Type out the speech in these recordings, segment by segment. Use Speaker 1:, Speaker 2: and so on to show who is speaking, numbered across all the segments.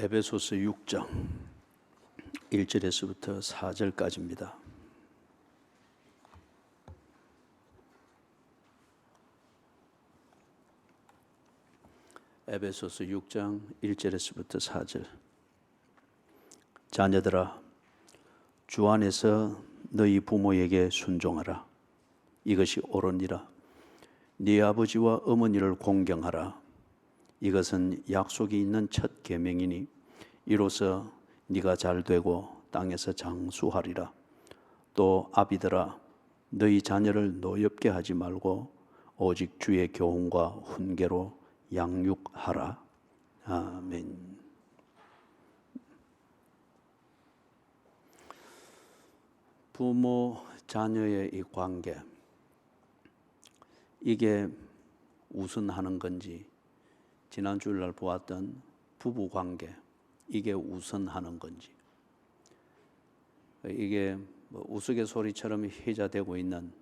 Speaker 1: 에베소서 6장 1절에서부터 4절까지입니다. 에베소서 6장 1절에서부터 4절. 자녀들아, 주 안에서 너희 부모에게 순종하라. 이것이 옳으니라. 네 아버지와 어머니를 공경하라. 이것은 약속이 있는 첫 계명이니 이로써 네가 잘되고 땅에서 장수하리라. 또 아비들아, 너희 자녀를 노엽게 하지 말고 오직 주의 교훈과 훈계로 양육하라. 아멘. 부모 자녀의 이 관계, 이게 우선하는 건지, 지난 주일날 보았던 부부 관계, 이게 우선하는 건지, 이게 우스갯소리처럼 회자되고 있는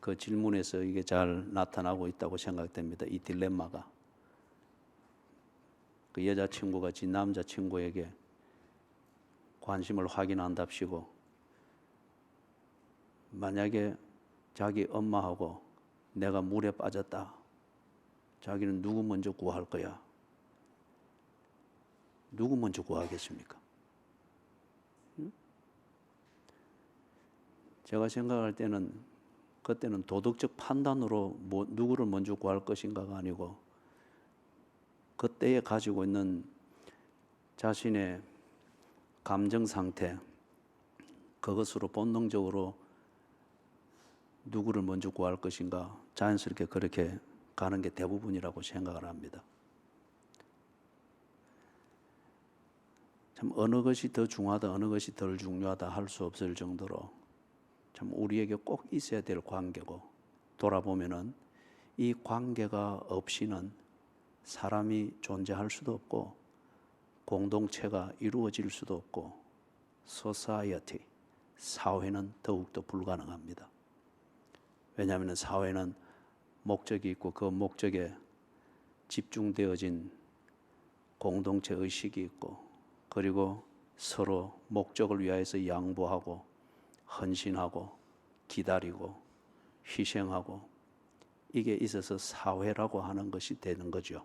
Speaker 1: 그 질문에서 이게 잘 나타나고 있다고 생각됩니다. 이 딜레마가. 그 여자친구가 지 남자친구에게 관심을 확인한답시고, 만약에 자기 엄마하고 내가 물에 빠졌다, 자기는 누구 먼저 구할 거야? 누구 먼저 구하겠습니까? 제가 생각할 때는 그때는 도덕적 판단으로 누구를 먼저 구할 것인가가 아니고, 그때에 가지고 있는 자신의 감정 상태, 그것으로 본능적으로 누구를 먼저 구할 것인가, 자연스럽게 그렇게 가는 게 대부분이라고 생각을 합니다. 참 어느 것이 더 중요하다, 어느 것이 덜 중요하다 할 수 없을 정도로 참 우리에게 꼭 있어야 될 관계고, 돌아보면은 이 관계가 없이는 사람이 존재할 수도 없고, 공동체가 이루어질 수도 없고, society, 사회는 더욱더 불가능합니다. 왜냐하면 사회는 목적이 있고, 그 목적에 집중되어진 공동체 의식이 있고, 그리고 서로 목적을 위하여서 양보하고 헌신하고 기다리고 희생하고, 이게 있어서 사회라고 하는 것이 되는 거죠.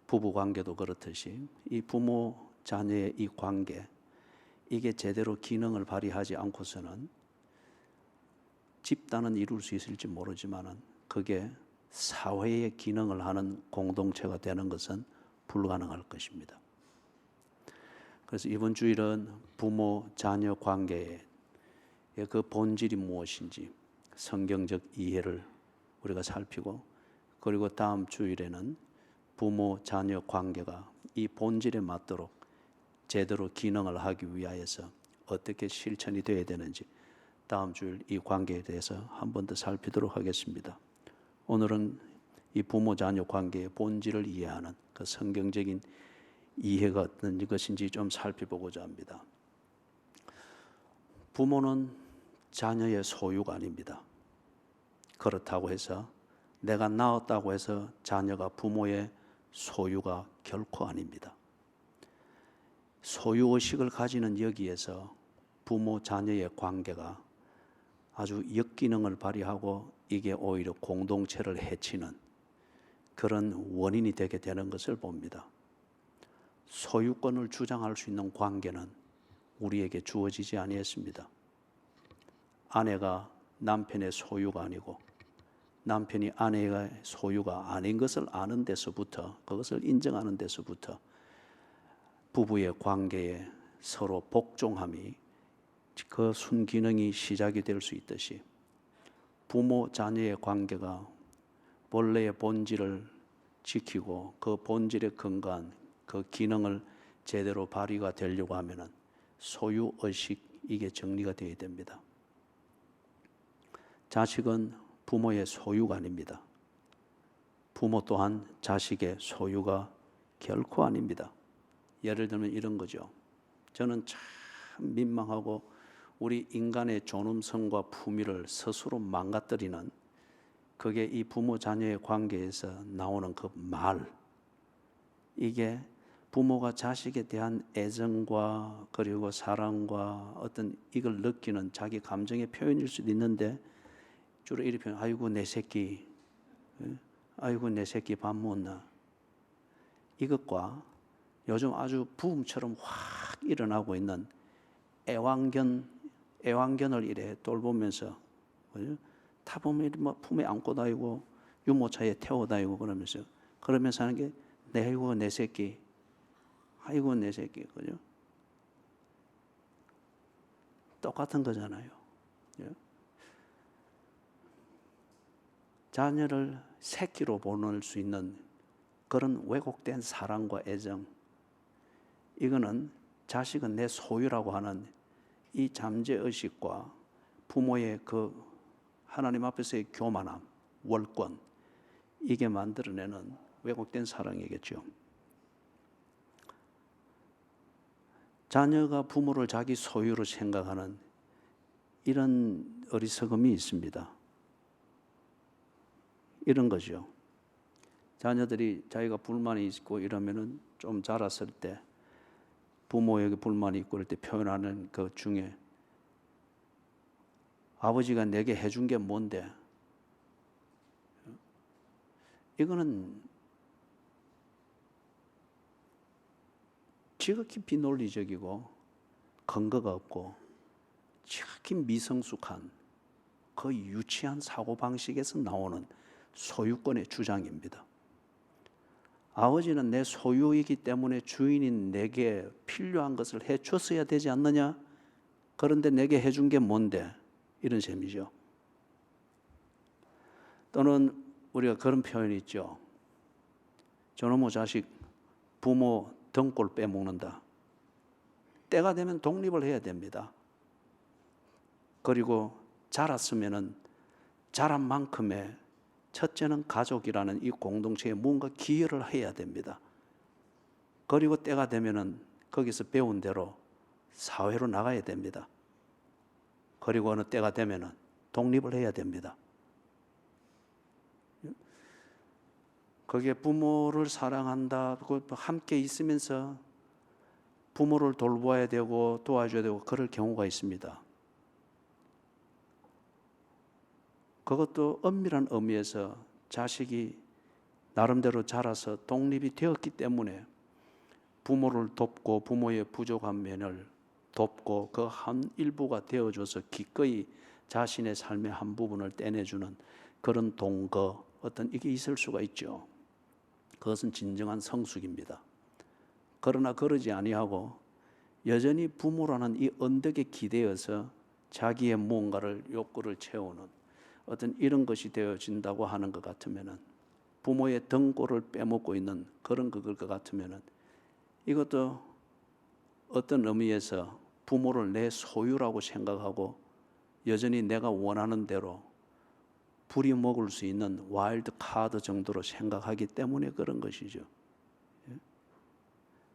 Speaker 1: 부부 관계도 그렇듯이 이 부모 자녀의 이 관계, 이게 제대로 기능을 발휘하지 않고서는 집단은 이룰 수 있을지 모르지만은 그게 사회의 기능을 하는 공동체가 되는 것은 불가능할 것입니다. 그래서 이번 주일은 부모 자녀 관계의 그 본질이 무엇인지 성경적 이해를 우리가 살피고, 그리고 다음 주일에는 부모 자녀 관계가 이 본질에 맞도록 제대로 기능을 하기 위하여서 어떻게 실천이 되어야 되는지 다음 주일 이 관계에 대해서 한 번 더 살피도록 하겠습니다. 오늘은 이 부모 자녀 관계의 본질을 이해하는 그 성경적인 이해가 어떤 것인지 좀 살펴보고자 합니다. 부모는 자녀의 소유가 아닙니다. 그렇다고 해서 내가 낳았다고 해서 자녀가 부모의 소유가 결코 아닙니다. 소유의식을 가지는 여기에서 부모 자녀의 관계가 아주 역기능을 발휘하고, 이게 오히려 공동체를 해치는 그런 원인이 되게 되는 것을 봅니다. 소유권을 주장할 수 있는 관계는 우리에게 주어지지 아니했습니다. 아내가 남편의 소유가 아니고, 남편이 아내의 소유가 아닌 것을 아는 데서부터, 그것을 인정하는 데서부터 부부의 관계에 서로 복종함이, 그 순기능이 시작이 될 수 있듯이, 부모 자녀의 관계가 본래의 본질을 지키고 그 본질에 근거한 그 기능을 제대로 발휘가 되려고 하면은 소유의식, 이게 정리가 되어야 됩니다. 자식은 부모의 소유가 아닙니다. 부모 또한 자식의 소유가 결코 아닙니다. 예를 들면 이런 거죠. 저는 참 민망하고 우리 인간의 존엄성과 품위를 스스로 망가뜨리는, 그게 이 부모 자녀의 관계에서 나오는 그 말, 이게 부모가 자식에 대한 애정과 그리고 사랑과 어떤 이걸 느끼는 자기 감정의 표현일 수도 있는데, 주로 이렇게 표현, 아이고 내 새끼, 아이고 내 새끼 밥 먹나, 이것과 요즘 아주 부음처럼 확 일어나고 있는 애완견을 이래 돌보면서, 다 보면 뭐 품에 안고 다니고 유모차에 태워 다니고 그러면서 하는 게 아이고 내 새끼, 아이고 내 새끼, 그죠? 똑같은 거잖아요. 자녀를 새끼로 보낼 수 있는 그런 왜곡된 사랑과 애정, 이거는 자식은 내 소유라고 하는 이 잠재의식과 부모의 그 하나님 앞에서의 교만함, 월권, 이게 만들어내는 왜곡된 사랑이겠죠. 자녀가 부모를 자기 소유로 생각하는 이런 어리석음이 있습니다. 이런 거죠. 자녀들이 자기가 불만이 있고 이러면은 좀 자랐을 때 부모에게 불만이 있고 그럴 때 표현하는 그 중에 아버지가 내게 해준 게 뭔데? 이거는 지극히 비논리적이고 근거가 없고 지극히 미성숙한 그 유치한 사고방식에서 나오는 소유권의 주장입니다. 아버지는 내 소유이기 때문에 주인인 내게 필요한 것을 해줬어야 되지 않느냐? 그런데 내게 해준 게 뭔데? 이런 셈이죠. 또는 우리가 그런 표현이 있죠. 저놈의 자식 부모 등골 빼먹는다. 때가 되면 독립을 해야 됩니다. 그리고 자랐으면은 자란 만큼의 첫째는 가족이라는 이 공동체에 뭔가 기여를 해야 됩니다. 그리고 때가 되면은 거기서 배운 대로 사회로 나가야 됩니다. 그리고 어느 때가 되면은 독립을 해야 됩니다. 거기에 부모를 사랑한다, 함께 있으면서 부모를 돌보아야 되고 도와줘야 되고 그럴 경우가 있습니다. 그것도 엄밀한 의미에서 자식이 나름대로 자라서 독립이 되었기 때문에 부모를 돕고 부모의 부족한 면을 돕고 그 한 일부가 되어줘서 기꺼이 자신의 삶의 한 부분을 떼내주는 그런 동거, 어떤 이게 있을 수가 있죠. 그것은 진정한 성숙입니다. 그러나 그러지 아니하고 여전히 부모라는 이 언덕에 기대어서 자기의 무언가를 욕구를 채우는 어떤 이런 것이 되어진다고 하는 것 같으면은, 부모의 등골을 빼먹고 있는 그런 것 같으면은, 이것도 어떤 의미에서 부모를 내 소유라고 생각하고 여전히 내가 원하는 대로 부려먹을 수 있는 와일드 카드 정도로 생각하기 때문에 그런 것이죠.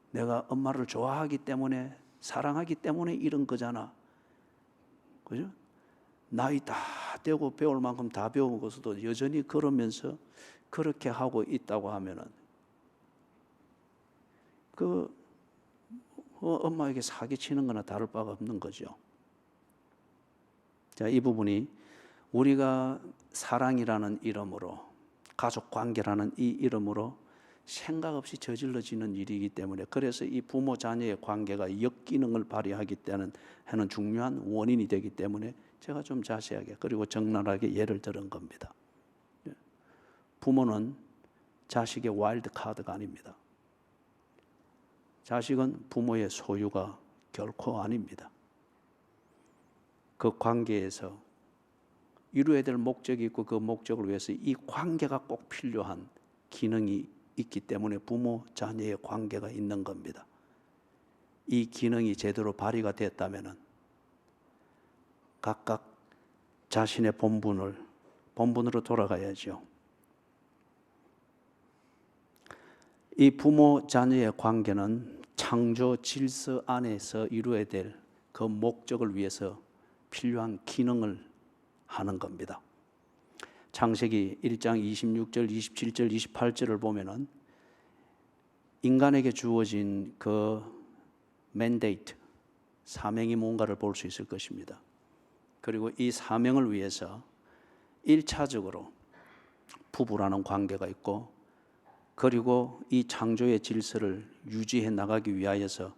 Speaker 1: 내가 엄마를 좋아하기 때문에, 사랑하기 때문에 이런 거잖아. 그죠? 나이 다 되고 배울 만큼 다 배우고서도 여전히 그러면서 그렇게 하고 있다고 하면은 엄마에게 사기치는 거나 다를 바가 없는 거죠. 자, 이 부분이 우리가 사랑이라는 이름으로, 가족 관계라는 이 이름으로 생각 없이 저질러지는 일이기 때문에, 그래서 이 부모 자녀의 관계가 역기능을 발휘하기 때문에 하는 중요한 원인이 되기 때문에 제가 좀 자세하게 그리고 적나라하게 예를 들은 겁니다. 부모는 자식의 와일드 카드가 아닙니다. 자식은 부모의 소유가 결코 아닙니다. 그 관계에서 이루어야 될 목적이 있고 그 목적을 위해서 이 관계가 꼭 필요한 기능이 있기 때문에 부모 자녀의 관계가 있는 겁니다. 이 기능이 제대로 발휘가 됐다면은 각각 자신의 본분으로 돌아가야죠. 이 부모 자녀의 관계는 창조 질서 안에서 이루어야 될 그 목적을 위해서 필요한 기능을 하는 겁니다. 창세기 1장 26절, 27절, 28절을 보면은 인간에게 주어진 그 맨데이트, 사명이 뭔가를 볼 수 있을 것입니다. 그리고 이 사명을 위해서 1차적으로 부부라는 관계가 있고, 그리고 이 창조의 질서를 유지해 나가기 위하여서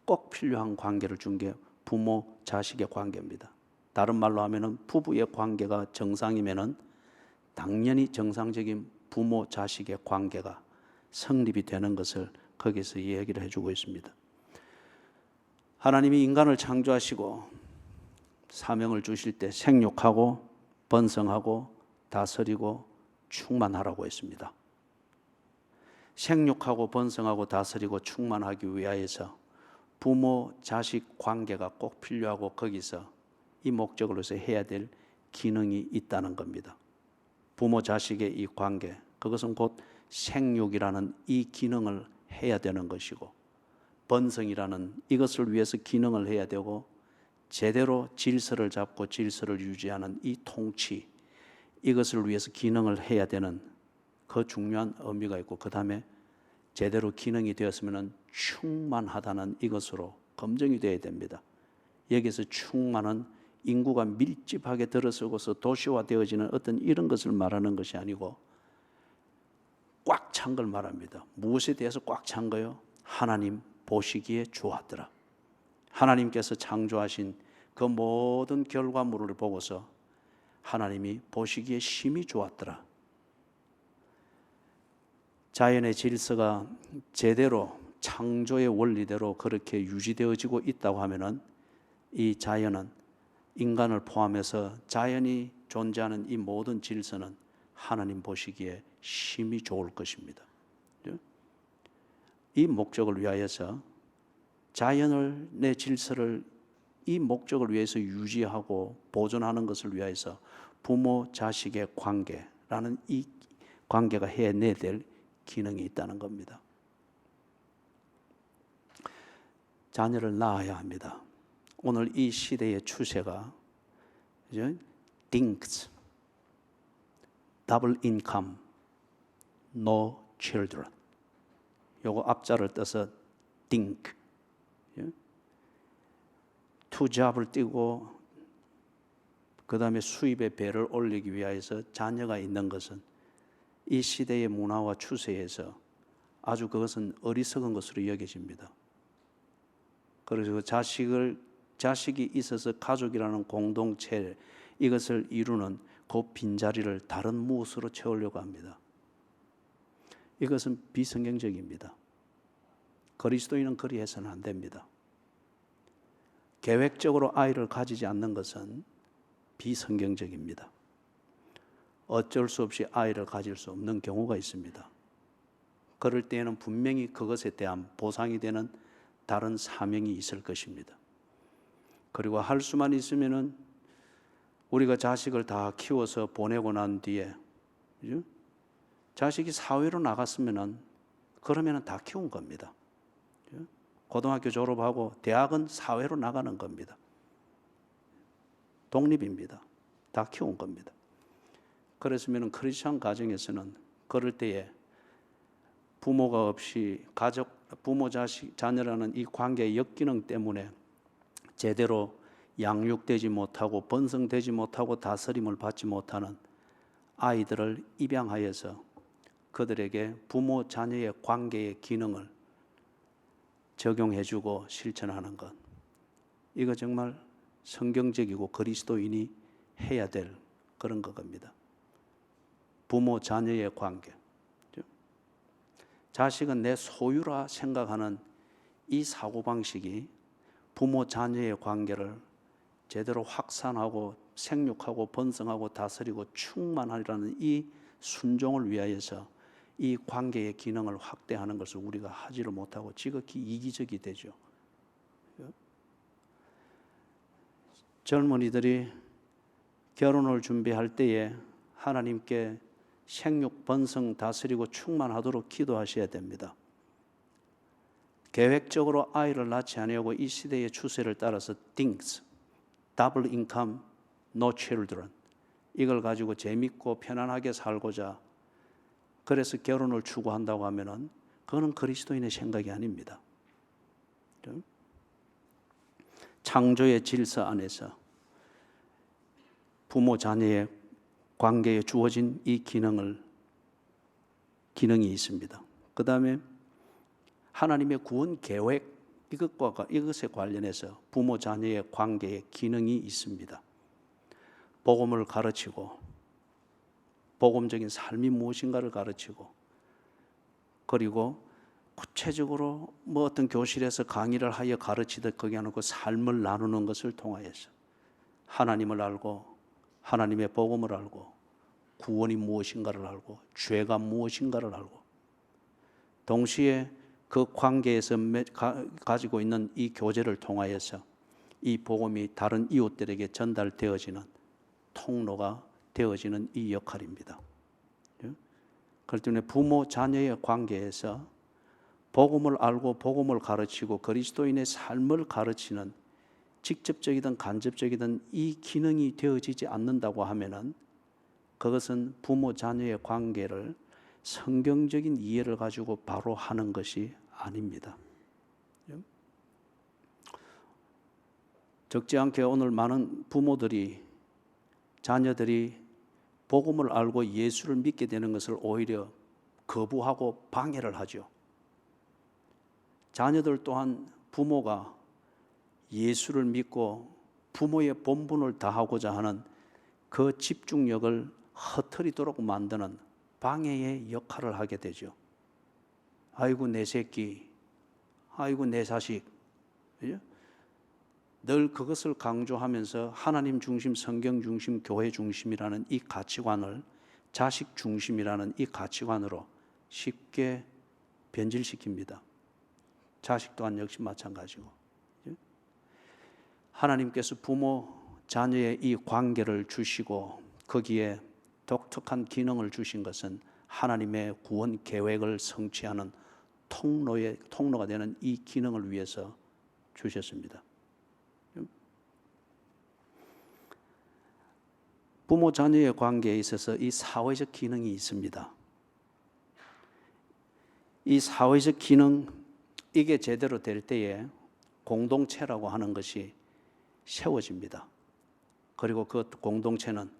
Speaker 1: 꼭 필요한 관계를 준 게 부모 자식의 관계입니다. 다른 말로 하면은 부부의 관계가 정상이면은 당연히 정상적인 부모 자식의 관계가 성립이 되는 것을 거기서 이야기를 해주고 있습니다. 하나님이 인간을 창조하시고 사명을 주실 때 생육하고 번성하고 다스리고 충만하라고 했습니다. 생육하고 번성하고 다스리고 충만하기 위하여서 부모 자식 관계가 꼭 필요하고, 거기서 이 목적을 위해서 해야 될 기능이 있다는 겁니다. 부모 자식의 이 관계, 그것은 곧 생육이라는 이 기능을 해야 되는 것이고, 번성이라는 이것을 위해서 기능을 해야 되고, 제대로 질서를 잡고 질서를 유지하는 이 통치, 이것을 위해서 기능을 해야 되는 그 중요한 의미가 있고, 그 다음에 제대로 기능이 되었으면 충만하다는 이것으로 검증이 되어야 됩니다. 여기서 충만은 인구가 밀집하게 들어서고서 도시화되어지는 어떤 이런 것을 말하는 것이 아니고 꽉 찬 걸 말합니다. 무엇에 대해서 꽉 찬 거요? 하나님 보시기에 좋았더라. 하나님께서 창조하신 그 모든 결과물을 보고서 하나님이 보시기에 심히 좋았더라. 자연의 질서가 제대로 창조의 원리대로 그렇게 유지되어지고 있다고 하면은 이 자연은, 인간을 포함해서 자연이 존재하는 이 모든 질서는 하나님 보시기에 심히 좋을 것입니다. 이 목적을 위하여서 자연을, 내 질서를 이 목적을 위해서 유지하고 보존하는 것을 위하여서 부모 자식의 관계라는 이 관계가 해내야 될 기능이 있다는 겁니다. 자녀를 낳아야 합니다. 오늘 이 시대의 추세가 DINKS, Double Income, No Children. 요거 앞자를 떠서 DINK. 투잡을 띄고 그 다음에 수입의 배를 올리기 위해서 자녀가 있는 것은 이 시대의 문화와 추세에서 아주 그것은 어리석은 것으로 여겨집니다. 그래서 자식이 있어서 가족이라는 공동체, 이것을 이루는 그 빈자리를 다른 무엇으로 채우려고 합니다. 이것은 비성경적입니다. 그리스도인은 그리해서는 안 됩니다. 계획적으로 아이를 가지지 않는 것은 비성경적입니다. 어쩔 수 없이 아이를 가질 수 없는 경우가 있습니다. 그럴 때에는 분명히 그것에 대한 보상이 되는 다른 사명이 있을 것입니다. 그리고 할 수만 있으면은 우리가 자식을 다 키워서 보내고 난 뒤에, 그죠? 자식이 사회로 나갔으면은 그러면은 다 키운 겁니다. 그죠? 고등학교 졸업하고 대학은 사회로 나가는 겁니다. 독립입니다. 다 키운 겁니다. 그랬으면 크리스천 가정에서는 그럴 때에 부모가 없이 부모 자식 자녀라는 이 관계의 역기능 때문에 제대로 양육되지 못하고 번성되지 못하고 다스림을 받지 못하는 아이들을 입양하여서 그들에게 부모 자녀의 관계의 기능을 적용해주고 실천하는 것, 이거 정말 성경적이고 그리스도인이 해야 될 그런 겁니다. 부모 자녀의 관계, 자식은 내 소유라 생각하는 이 사고방식이 부모 자녀의 관계를 제대로 확산하고 생육하고 번성하고 다스리고 충만하리라는 이 순종을 위하여서 이 관계의 기능을 확대하는 것을 우리가 하지를 못하고 지극히 이기적이 되죠. 젊은이들이 결혼을 준비할 때에 하나님께 생육, 번성, 다스리고 충만하도록 기도하셔야 됩니다. 계획적으로 아이를 낳지 아니하고 이 시대의 추세를 따라서 DINKS, Double Income, No Children, 이걸 가지고 재밌고 편안하게 살고자 그래서 결혼을 추구한다고 하면은 그거는 그리스도인의 생각이 아닙니다. 창조의 질서 안에서 부모 자녀의 관계에 주어진 이 기능이 있습니다. 그 다음에 하나님의 구원 계획 이것에 관련해서 부모 자녀의 관계에 기능이 있습니다. 복음을 가르치고 복음적인 삶이 무엇인가를 가르치고 그리고 구체적으로 어떤 교실에서 강의를 하여 가르치듯 거기 하고 삶을 나누는 것을 통하여서 하나님을 알고 하나님의 복음을 알고 구원이 무엇인가를 알고 죄가 무엇인가를 알고 동시에 그 관계에서 가지고 있는 이 교제를 통하여서 이 복음이 다른 이웃들에게 전달되어지는 통로가 되어지는 이 역할입니다. 그렇기 때문에 부모 자녀의 관계에서 복음을 알고 복음을 가르치고 그리스도인의 삶을 가르치는 직접적이든 간접적이든 이 기능이 되어지지 않는다고 하면은 그것은 부모 자녀의 관계를 성경적인 이해를 가지고 바로 하는 것이 아닙니다. 적지 않게 오늘 많은 부모들이 자녀들이 복음을 알고 예수를 믿게 되는 것을 오히려 거부하고 방해를 하죠. 자녀들 또한 부모가 예수를 믿고 부모의 본분을 다하고자 하는 그 집중력을 흐트리도록 만드는 방해의 역할을 하게 되죠. 아이고 내 새끼, 아이고 내 자식. 늘 그것을 강조하면서 하나님 중심, 성경 중심, 교회 중심이라는 이 가치관을 자식 중심이라는 이 가치관으로 쉽게 변질시킵니다. 자식 또한 역시 마찬가지고. 하나님께서 부모, 자녀의 이 관계를 주시고 거기에 독특한 기능을 주신 것은 하나님의 구원 계획을 성취하는 통로가 되는 이 기능을 위해서 주셨습니다. 부모 자녀의 관계에 있어서 이 사회적 기능이 있습니다. 이 사회적 기능 이게 제대로 될 때에 공동체라고 하는 것이 세워집니다. 그리고 그 공동체는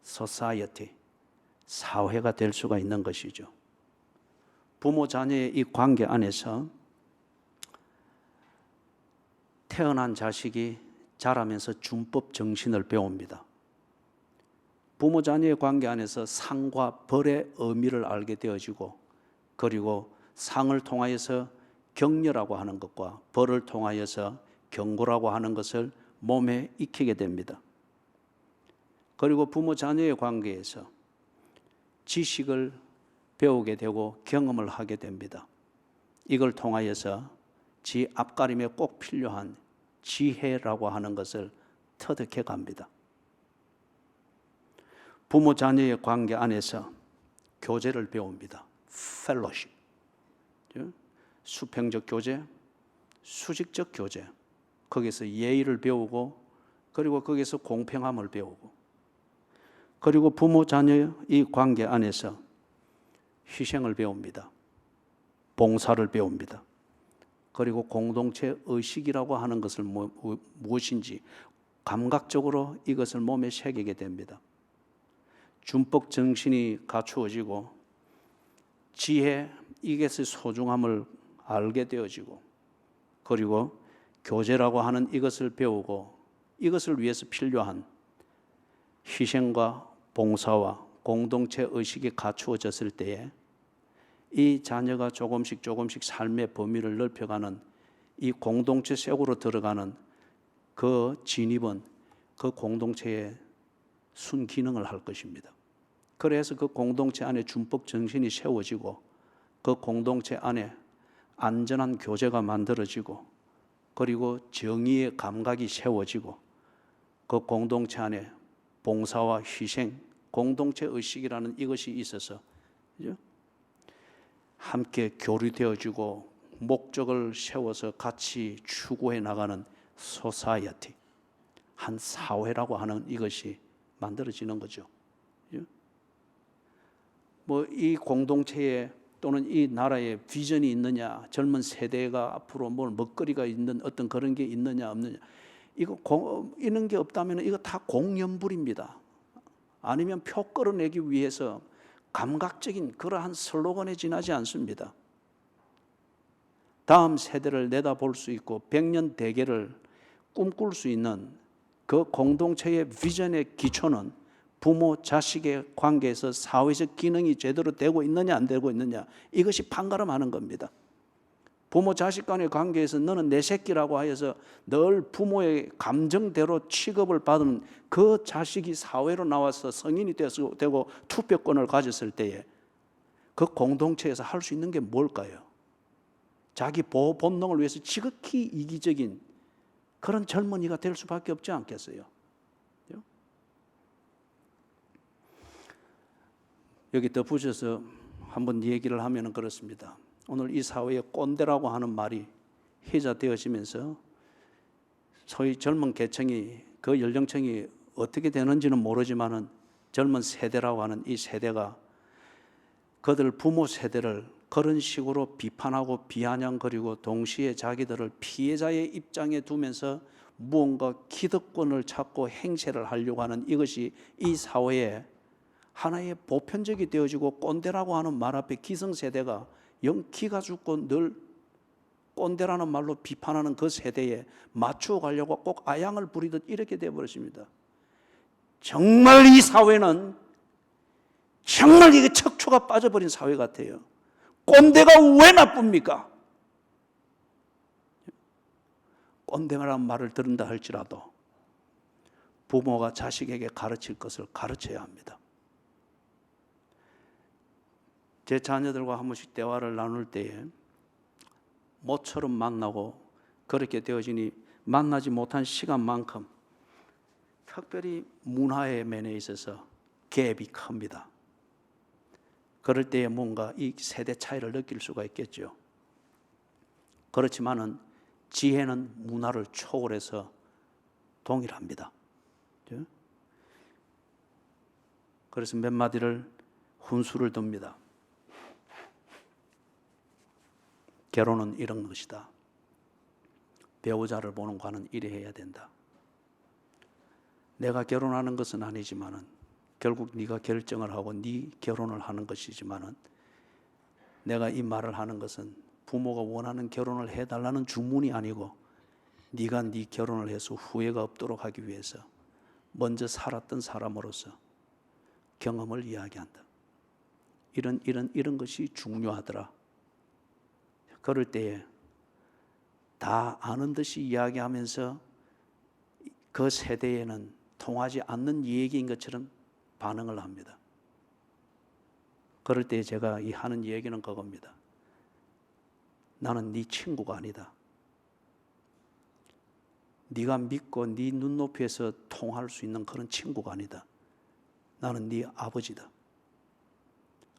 Speaker 1: society, 사회가 될 수가 있는 것이죠. 부모 자녀의 이 관계 안에서 태어난 자식이 자라면서 준법 정신을 배웁니다. 부모 자녀의 관계 안에서 상과 벌의 의미를 알게 되어지고 그리고 상을 통하여서 격려라고 하는 것과 벌을 통하여서 경고라고 하는 것을 몸에 익히게 됩니다. 그리고 부모 자녀의 관계에서 지식을 배우게 되고 경험을 하게 됩니다. 이걸 통하여서 지 앞가림에 꼭 필요한 지혜라고 하는 것을 터득해 갑니다. 부모 자녀의 관계 안에서 교제를 배웁니다. fellowship. 수평적 교제, 수직적 교제. 거기서 예의를 배우고 그리고 거기서 공평함을 배우고 그리고 부모 자녀의 이 관계 안에서 희생을 배웁니다. 봉사를 배웁니다. 그리고 공동체 의식이라고 하는 것을 무엇인지 감각적으로 이것을 몸에 새기게 됩니다. 준법 정신이 갖추어지고 지혜 이것의 소중함을 알게 되어지고 그리고 교제라고 하는 이것을 배우고 이것을 위해서 필요한 희생과 봉사와 공동체 의식이 갖추어졌을 때에 이 자녀가 조금씩 삶의 범위를 넓혀가는 이 공동체 속으로 들어가는 그 진입은 그 공동체의 순기능을 할 것입니다. 그래서 그 공동체 안에 준법 정신이 세워지고 그 공동체 안에 안전한 교제가 만들어지고 그리고 정의의 감각이 세워지고 그 공동체 안에 봉사와 희생, 공동체 의식이라는 이것이 있어서 함께 교류되어지고 목적을 세워서 같이 추구해 나가는 소사이어티, 한 사회라고 하는 이것이 만들어지는 거죠. 이 공동체의 또는 이 나라에 비전이 있느냐, 젊은 세대가 앞으로 뭘 먹거리가 있는 어떤 그런 게 있느냐 없느냐, 이런 게 없다면 이거 다 공연불입니다. 아니면 표 끌어내기 위해서 감각적인 그러한 슬로건에 지나지 않습니다. 다음 세대를 내다볼 수 있고 100년 대계를 꿈꿀 수 있는 그 공동체의 비전의 기초는 부모 자식의 관계에서 사회적 기능이 제대로 되고 있느냐 안 되고 있느냐, 이것이 판가름하는 겁니다. 부모 자식 간의 관계에서 너는 내 새끼라고 하여서 늘 부모의 감정대로 취급을 받은 그 자식이 사회로 나와서 성인이 되고 투표권을 가졌을 때에 그 공동체에서 할 수 있는 게 뭘까요? 자기 보호 본능을 위해서 지극히 이기적인 그런 젊은이가 될 수밖에 없지 않겠어요? 여기 덧붙여서 한번 얘기를 하면 그렇습니다. 오늘 이 사회에 꼰대라고 하는 말이 회자되어지면서 소위 젊은 계층이, 그 연령층이 어떻게 되는지는 모르지만은 젊은 세대라고 하는 이 세대가 그들 부모 세대를 그런 식으로 비판하고 비아냥거리고 동시에 자기들을 피해자의 입장에 두면서 무언가 기득권을 찾고 행세를 하려고 하는 이것이 이 사회에 하나의 보편적이 되어지고, 꼰대라고 하는 말 앞에 기성세대가 영 기가 죽고 늘 꼰대라는 말로 비판하는 그 세대에 맞추어 가려고 꼭 아양을 부리듯 이렇게 되어버렸습니다. 정말 이 사회는 정말 이게 척추가 빠져버린 사회 같아요. 꼰대가 왜 나쁩니까? 꼰대라는 말을 들은다 할지라도 부모가 자식에게 가르칠 것을 가르쳐야 합니다. 제 자녀들과 한 번씩 대화를 나눌 때에 모처럼 만나고 그렇게 되어지니 만나지 못한 시간만큼 특별히 문화의 면에 있어서 갭이 큽니다. 그럴 때에 뭔가 이 세대 차이를 느낄 수가 있겠죠. 그렇지만은 지혜는 문화를 초월해서 동일합니다. 그래서 몇 마디를 훈수를 둡니다. 결혼은 이런 것이다. 배우자를 보는 과는 이래 해야 된다. 내가 결혼하는 것은 아니지만은 결국 네가 결정을 하고 네 결혼을 하는 것이지만은 내가 이 말을 하는 것은 부모가 원하는 결혼을 해달라는 주문이 아니고 네가 네 결혼을 해서 후회가 없도록 하기 위해서 먼저 살았던 사람으로서 경험을 이야기한다. 이런 것이 중요하더라. 그럴 때에 다 아는 듯이 이야기하면서 그 세대에는 통하지 않는 얘기인 것처럼 반응을 합니다. 그럴 때 제가 하는 얘기는 그겁니다. 나는 네 친구가 아니다. 네가 믿고 네 눈높이에서 통할 수 있는 그런 친구가 아니다. 나는 네 아버지다.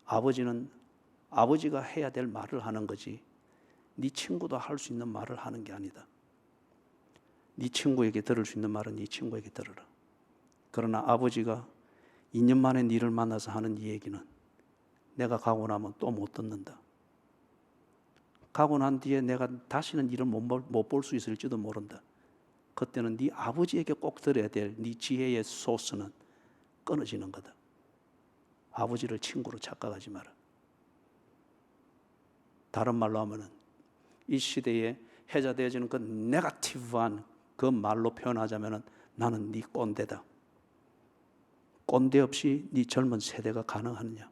Speaker 1: 아버지는 아버지가 해야 될 말을 하는 거지 네 친구도 할 수 있는 말을 하는 게 아니다. 네 친구에게 들을 수 있는 말은 네 친구에게 들으라. 그러나 아버지가 2년 만에 네를 만나서 하는 이 얘기는 내가 가고 나면 또 못 듣는다. 가고 난 뒤에 내가 다시는 이를 못 볼 수 있을지도 모른다. 그때는 네 아버지에게 꼭 들어야 될 네 지혜의 소스는 끊어지는 거다. 아버지를 친구로 착각하지 마라. 다른 말로 하면은 이 시대에 해자되어지는 그 네거티브한 그 말로 표현하자면은 나는 네 꼰대다. 꼰대 없이 네 젊은 세대가 가능하느냐?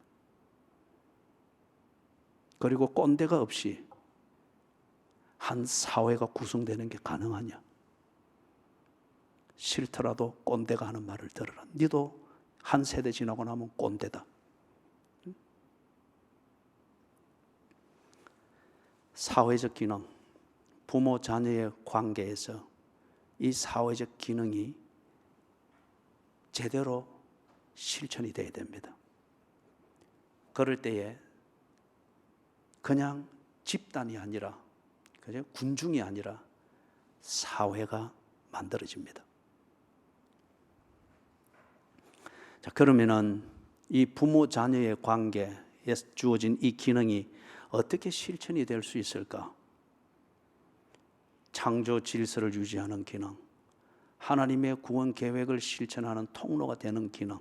Speaker 1: 그리고 꼰대가 없이 한 사회가 구성되는 게 가능하냐? 싫더라도 꼰대가 하는 말을 들어라. 니도 한 세대 지나고 나면 꼰대다. 사회적 기능, 부모 자녀의 관계에서 이 사회적 기능이 제대로 실천이 돼야 됩니다. 그럴 때에 그냥 집단이 아니라, 그냥 군중이 아니라 사회가 만들어집니다. 자, 그러면은 이 부모 자녀의 관계에 주어진 이 기능이 어떻게 실천이 될 수 있을까? 창조 질서를 유지하는 기능, 하나님의 구원 계획을 실천하는 통로가 되는 기능,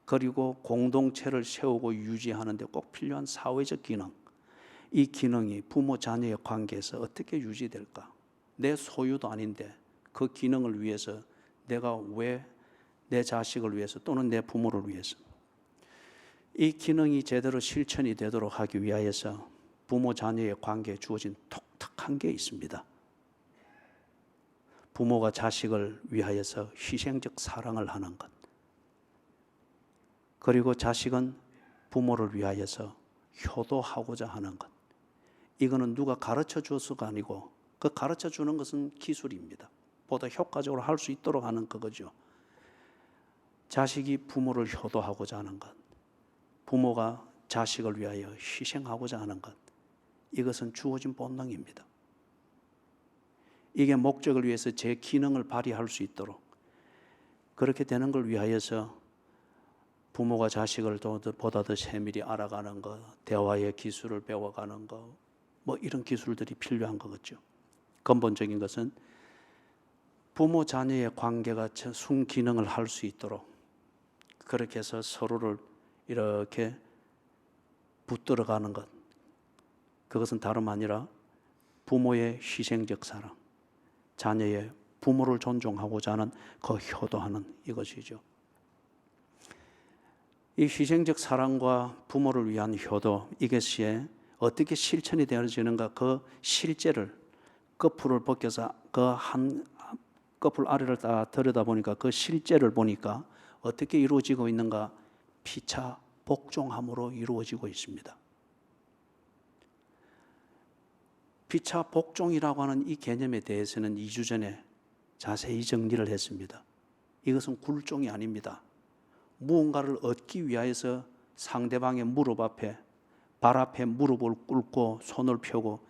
Speaker 1: 그리고 공동체를 세우고 유지하는 데 꼭 필요한 사회적 기능, 이 기능이 부모 자녀의 관계에서 어떻게 유지될까? 내 소유도 아닌데 그 기능을 위해서 내가 왜 내 자식을 위해서 또는 내 부모를 위해서 이 기능이 제대로 실천이 되도록 하기 위하여서 부모 자녀의 관계에 주어진 독특한 게 있습니다. 부모가 자식을 위하여서 희생적 사랑을 하는 것, 그리고 자식은 부모를 위하여서 효도하고자 하는 것, 이거는 누가 가르쳐 줘서가 아니고 그 가르쳐 주는 것은 기술입니다. 보다 효과적으로 할 수 있도록 하는 그거죠. 자식이 부모를 효도하고자 하는 것, 부모가 자식을 위하여 희생하고자 하는 것, 이것은 주어진 본능입니다. 이게 목적을 위해서 제 기능을 발휘할 수 있도록 그렇게 되는 걸 위하여서 부모가 자식을 보다 더 세밀히 알아가는 것, 대화의 기술을 배워가는 것, 뭐 이런 기술들이 필요한 거겠죠. 근본적인 것은 부모 자녀의 관계가 순기능을 할 수 있도록 그렇게 해서 서로를 이렇게 붙들어가는 것, 그것은 다름 아니라 부모의 희생적 사랑, 자녀의 부모를 존중하고자 하는 그 효도하는 이것이죠. 이 희생적 사랑과 부모를 위한 효도, 이것이 어떻게 실천이 되어지는가, 그 실제를 거풀을 벗겨서 그 한 거풀 아래를 다 들여다보니까 그 실제를 보니까 어떻게 이루어지고 있는가, 피차 복종함으로 이루어지고 있습니다. 피차 복종이라고 하는 이 개념에 대해서는 2주 전에 자세히 정리를 했습니다. 이것은 굴종이 아닙니다. 무언가를 얻기 위하여서 상대방의 무릎 앞에, 발 앞에 무릎을 꿇고 손을 펴고,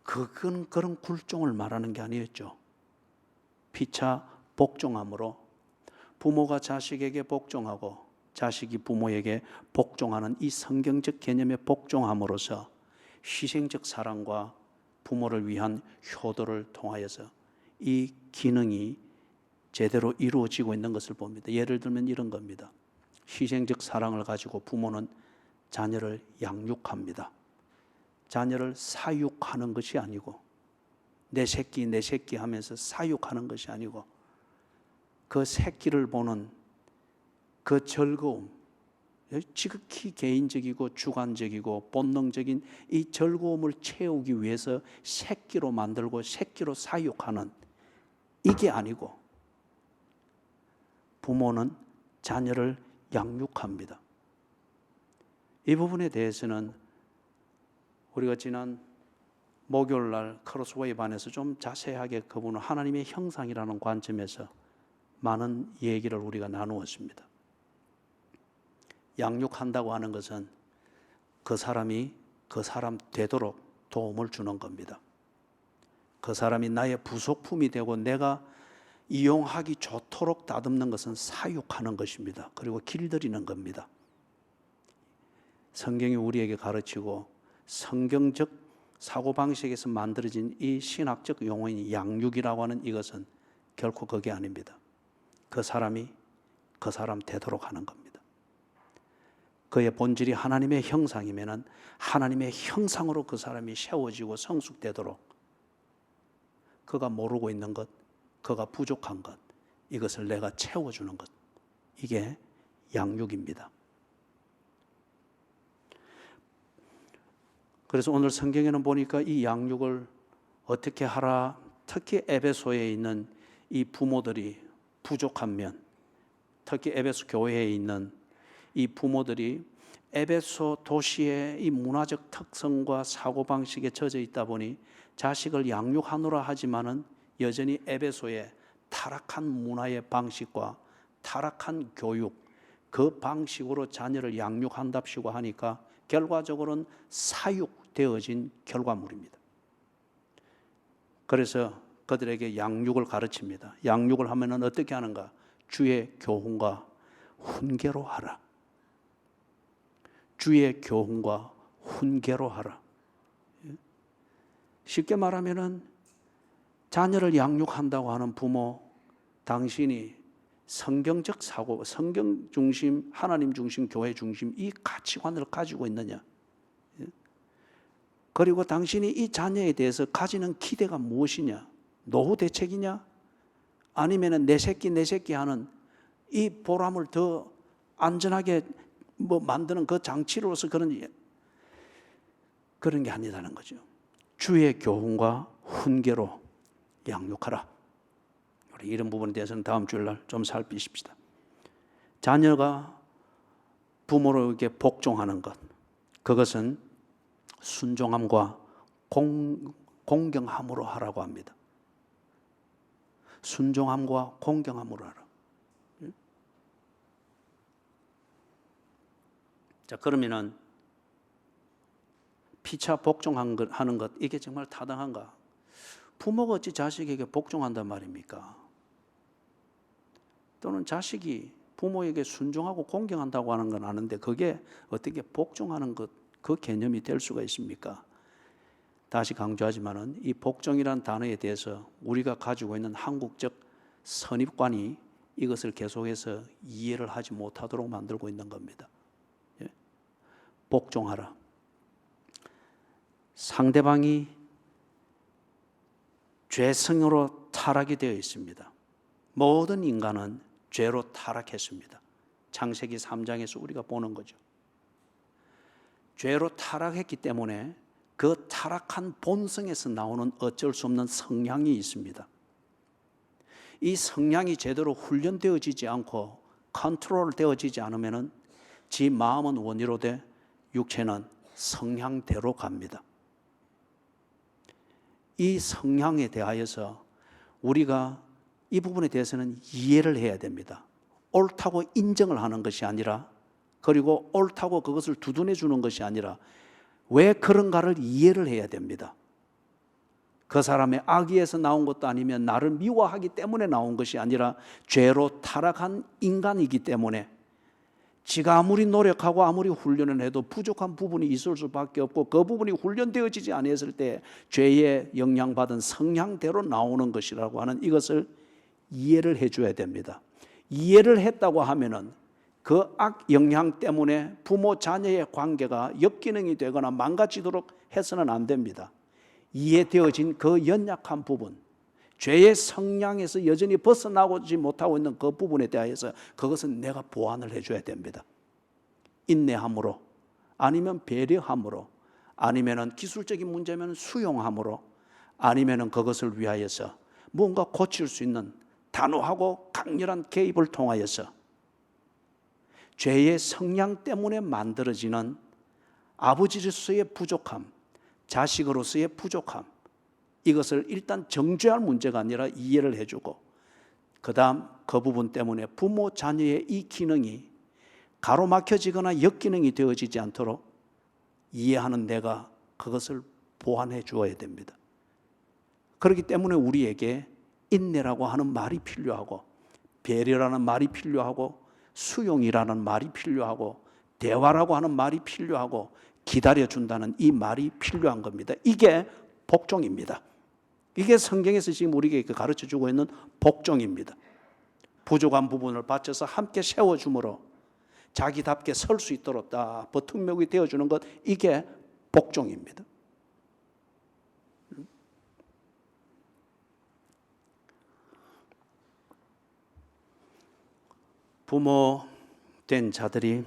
Speaker 1: 그건 그런 굴종을 말하는 게 아니었죠. 피차 복종함으로 부모가 자식에게 복종하고 자식이 부모에게 복종하는 이 성경적 개념에 복종함으로써 희생적 사랑과 부모를 위한 효도를 통하여서 이 기능이 제대로 이루어지고 있는 것을 봅니다. 예를 들면 이런 겁니다. 희생적 사랑을 가지고 부모는 자녀를 양육합니다. 자녀를 사육하는 것이 아니고, 내 새끼 내 새끼 하면서 사육하는 것이 아니고, 그 새끼를 보는 그 즐거움, 지극히 개인적이고 주관적이고 본능적인 이 즐거움을 채우기 위해서 새끼로 만들고 새끼로 사육하는, 이게 아니고 부모는 자녀를 양육합니다. 이 부분에 대해서는 우리가 지난 목요일 날 크로스웨이 반에서 좀 자세하게 그분은 하나님의 형상이라는 관점에서 많은 얘기를 우리가 나누었습니다. 양육한다고 하는 것은 그 사람이 그 사람 되도록 도움을 주는 겁니다. 그 사람이 나의 부속품이 되고 내가 이용하기 좋도록 다듬는 것은 사육하는 것입니다. 그리고 길들이는 겁니다. 성경이 우리에게 가르치고 성경적 사고방식에서 만들어진 이 신학적 용어인 양육이라고 하는 이것은 결코 그게 아닙니다. 그 사람이 그 사람 되도록 하는 겁니다. 그의 본질이 하나님의 형상이면은 하나님의 형상으로 그 사람이 세워지고 성숙되도록, 그가 모르고 있는 것, 그가 부족한 것, 이것을 내가 채워주는 것, 이게 양육입니다. 그래서 오늘 성경에는 보니까 이 양육을 어떻게 하라, 특히 에베소에 있는 이 부모들이 부족한 면, 특히 에베소 교회에 있는 이 부모들이 에베소 도시의 이 문화적 특성과 사고방식에 젖어 있다 보니 자식을 양육하노라 하지만은 여전히 에베소의 타락한 문화의 방식과 타락한 교육, 그 방식으로 자녀를 양육한답시고 하니까 결과적으로는 사육되어진 결과물입니다. 그래서 그들에게 양육을 가르칩니다. 양육을 하면은 어떻게 하는가? 주의 교훈과 훈계로 하라. 주의 교훈과 훈계로 하라. 쉽게 말하면은 자녀를 양육한다고 하는 부모, 당신이 성경적 사고, 성경 중심, 하나님 중심, 교회 중심 이 가치관을 가지고 있느냐? 그리고 당신이 이 자녀에 대해서 가지는 기대가 무엇이냐? 노후 대책이냐? 아니면은 내 새끼 하는 이 보람을 더 안전하게 만드는 그 장치로서 그런 게 아니라는 거죠. 주의 교훈과 훈계로 양육하라. 우리 이런 부분에 대해서는 다음 주일날 좀 살피십시다. 자녀가 부모에게 복종하는 것, 그것은 순종함과 공경함으로 하라고 합니다. 순종함과 공경함으로 하라. 자, 그러면은 피차 복종하는 것 이게 정말 타당한가? 부모가 어찌 자식에게 복종한단 말입니까? 또는 자식이 부모에게 순종하고 공경한다고 하는 건 아는데 그게 어떻게 복종하는 것, 그 개념이 될 수가 있습니까? 다시 강조하지만은 이 복종이라는 단어에 대해서 우리가 가지고 있는 한국적 선입관이 이것을 계속해서 이해를 하지 못하도록 만들고 있는 겁니다. 복종하라. 상대방이 죄성으로 타락이 되어 있습니다. 모든 인간은 죄로 타락했습니다. 창세기 3장에서 우리가 보는 거죠. 죄로 타락했기 때문에 그 타락한 본성에서 나오는 어쩔 수 없는 성향이 있습니다. 이 성향이 제대로 훈련되어지지 않고 컨트롤되어지지 않으면 지 마음은 원의로 돼 육체는 성향대로 갑니다. 이 성향에 대하여서 우리가 이 부분에 대해서는 이해를 해야 됩니다. 옳다고 인정을 하는 것이 아니라, 그리고 옳다고 그것을 두둔해 주는 것이 아니라 왜 그런가를 이해를 해야 됩니다. 그 사람의 악의에서 나온 것도 아니면 나를 미워하기 때문에 나온 것이 아니라 죄로 타락한 인간이기 때문에 지가 아무리 노력하고 아무리 훈련을 해도 부족한 부분이 있을 수밖에 없고 그 부분이 훈련되어지지 않았을 때 죄에 영향받은 성향대로 나오는 것이라고 하는 이것을 이해를 해줘야 됩니다. 이해를 했다고 하면은 그 악 영향 때문에 부모 자녀의 관계가 역기능이 되거나 망가지도록 해서는 안 됩니다. 이해되어진 그 연약한 부분, 죄의 성향에서 여전히 벗어나지 못하고 있는 그 부분에 대해서 그것은 내가 보완을 해줘야 됩니다. 인내함으로, 아니면 배려함으로, 아니면 기술적인 문제면 수용함으로, 아니면 그것을 위하여서 뭔가 고칠 수 있는 단호하고 강렬한 개입을 통하여서 죄의 성향 때문에 만들어지는 아버지로서의 부족함, 자식으로서의 부족함, 이것을 일단 정죄할 문제가 아니라 이해를 해주고, 그 다음 그 부분 때문에 부모 자녀의 이 기능이 가로막혀지거나 역기능이 되어지지 않도록 이해하는 내가 그것을 보완해 주어야 됩니다. 그렇기 때문에 우리에게 인내라고 하는 말이 필요하고, 배려라는 말이 필요하고, 수용이라는 말이 필요하고, 대화라고 하는 말이 필요하고, 기다려준다는 이 말이 필요한 겁니다. 이게 복종입니다. 이게 성경에서 지금 우리에게 가르쳐주고 있는 복종입니다. 부족한 부분을 받쳐서 함께 세워줌으로 자기답게 설 수 있도록 다 버팀목이 되어주는 것, 이게 복종입니다. 부모 된 자들이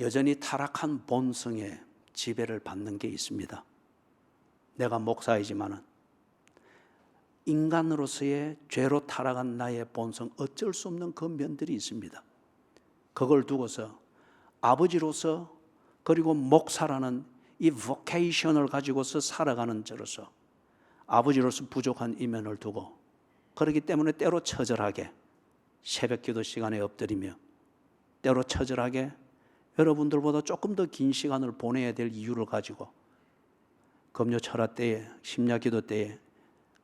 Speaker 1: 여전히 타락한 본성에 지배를 받는 게 있습니다. 내가 목사이지만은 인간으로서의 죄로 타락한 나의 본성, 어쩔 수 없는 그 면들이 있습니다. 그걸 두고서 아버지로서, 그리고 목사라는 이 보케이션을 가지고서 살아가는 저로서 아버지로서 부족한 이면을 두고, 그렇기 때문에 때로 처절하게 새벽 기도 시간에 엎드리며, 때로 처절하게 여러분들보다 조금 더 긴 시간을 보내야 될 이유를 가지고 금요 철학 때에, 심야 기도 때에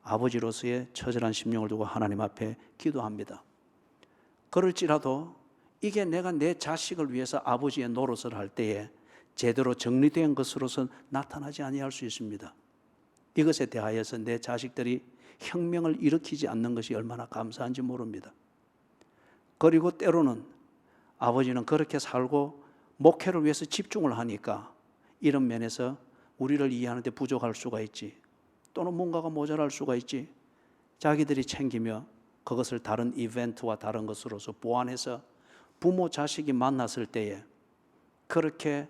Speaker 1: 아버지로서의 처절한 심령을 두고 하나님 앞에 기도합니다. 그럴지라도 이게 내가 내 자식을 위해서 아버지의 노릇을 할 때에 제대로 정리된 것으로서 나타나지 아니할 수 있습니다. 이것에 대하여서 내 자식들이 혁명을 일으키지 않는 것이 얼마나 감사한지 모릅니다. 그리고 때로는 아버지는 그렇게 살고 목회를 위해서 집중을 하니까 이런 면에서 우리를 이해하는 데 부족할 수가 있지, 또는 뭔가가 모자랄 수가 있지. 자기들이 챙기며 그것을 다른 이벤트와 다른 것으로서 보완해서 부모 자식이 만났을 때에 그렇게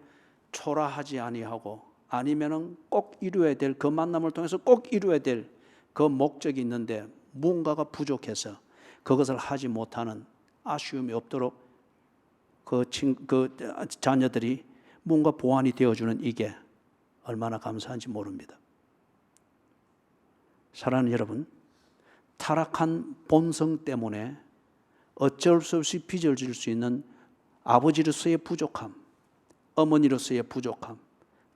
Speaker 1: 초라하지 아니하고, 아니면은 꼭 이루어야 될 그 만남을 통해서 꼭 이루어야 될 그 목적이 있는데 뭔가가 부족해서 그것을 하지 못하는 아쉬움이 없도록 그 자녀들이 뭔가 보완이 되어주는, 이게 얼마나 감사한지 모릅니다. 사랑하는 여러분, 타락한 본성 때문에 어쩔 수 없이 빚을 질 수 있는 아버지로서의 부족함, 어머니로서의 부족함,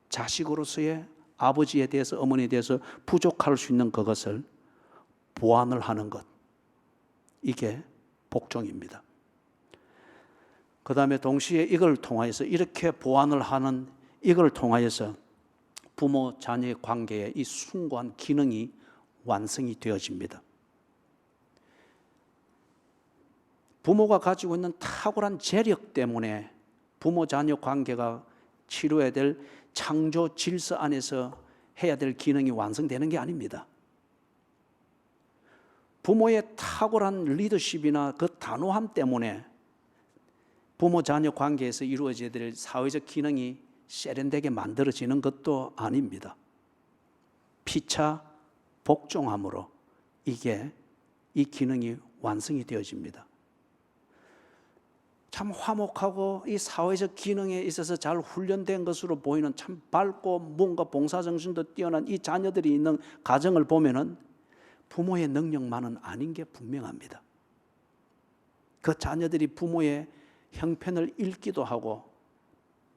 Speaker 1: 자식으로서의 아버지에 대해서, 어머니에 대해서 부족할 수 있는 그것을 보완을 하는 것, 이게 복종입니다. 그 다음에 동시에 이걸 통하여서, 이렇게 보완을 하는 이걸 통하여서 부모 자녀의 관계에 이 숭고한 기능이 완성이 되어집니다. 부모가 가지고 있는 탁월한 재력 때문에 부모 자녀 관계가 치루어야 될 창조 질서 안에서 해야 될 기능이 완성되는 게 아닙니다. 부모의 탁월한 리더십이나 그 단호함 때문에 부모 자녀 관계에서 이루어져야 될 사회적 기능이 세련되게 만들어지는 것도 아닙니다. 피차 복종함으로 이게, 이 기능이 완성이 되어집니다. 참 화목하고 이 사회적 기능에 있어서 잘 훈련된 것으로 보이는 참 밝고 뭔가 봉사정신도 뛰어난 이 자녀들이 있는 가정을 보면은 부모의 능력만은 아닌 게 분명합니다. 그 자녀들이 부모의 형편을 읽기도 하고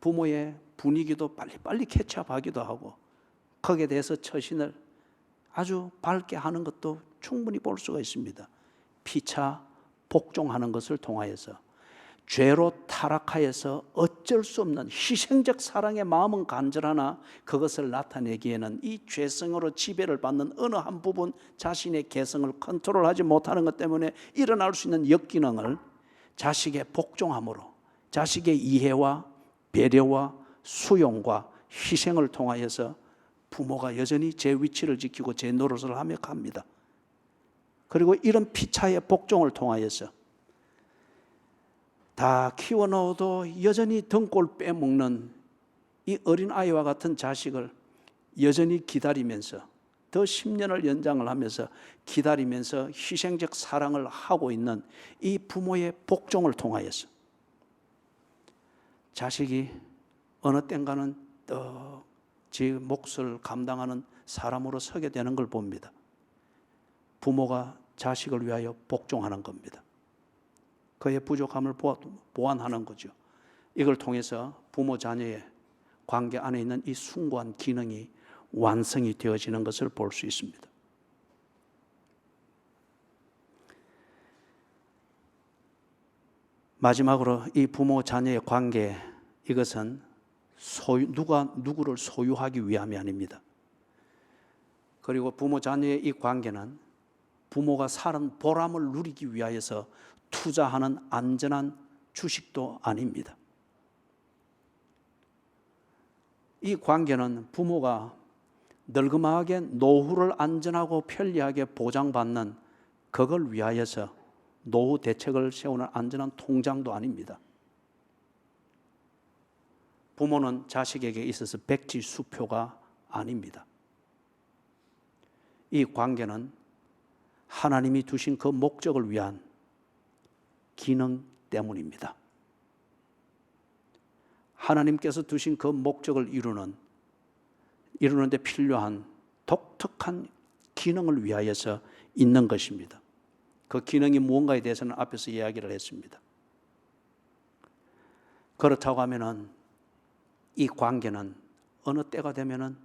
Speaker 1: 부모의 분위기도 빨리빨리 캐치업하기도 하고 거기에 대해서 처신을 아주 밝게 하는 것도 충분히 볼 수가 있습니다. 피차 복종하는 것을 통하여서 죄로 타락하여서 어쩔 수 없는 희생적 사랑의 마음은 간절하나 그것을 나타내기에는 이 죄성으로 지배를 받는 어느 한 부분, 자신의 개성을 컨트롤하지 못하는 것 때문에 일어날 수 있는 역기능을 자식의 복종함으로, 자식의 이해와 배려와 수용과 희생을 통하여서 부모가 여전히 제 위치를 지키고 제 노릇을 하며 갑니다. 그리고 이런 피차의 복종을 통하여서 다 키워넣어도 여전히 등골 빼먹는 이 어린아이와 같은 자식을 여전히 기다리면서 더 10년을 연장을 하면서 기다리면서 희생적 사랑을 하고 있는 이 부모의 복종을 통하여서 자식이 어느 땐가는 제 몫을 감당하는 사람으로 서게 되는 걸 봅니다. 부모가 자식을 위하여 복종하는 겁니다. 그의 부족함을 보완하는 거죠. 이걸 통해서 부모 자녀의 관계 안에 있는 이 숭고한 기능이 완성이 되어지는 것을 볼 수 있습니다. 마지막으로 이 부모 자녀의 관계, 이것은 누가 누구를 소유하기 위함이 아닙니다. 그리고 부모 자녀의 이 관계는 부모가 사는 보람을 누리기 위하여서 투자하는 안전한 주식도 아닙니다. 이 관계는 부모가 늙음하게 노후를 안전하고 편리하게 보장받는 그걸 위하여서 노후 대책을 세우는 안전한 통장도 아닙니다. 부모는 자식에게 있어서 백지수표가 아닙니다. 이 관계는 하나님이 두신 그 목적을 위한 기능 때문입니다. 하나님께서 두신 그 목적을 이루는데 필요한 독특한 기능을 위하여서 있는 것입니다. 그 기능이 무언가에 대해서는 앞에서 이야기를 했습니다. 그렇다고 하면은 이 관계는 어느 때가 되면은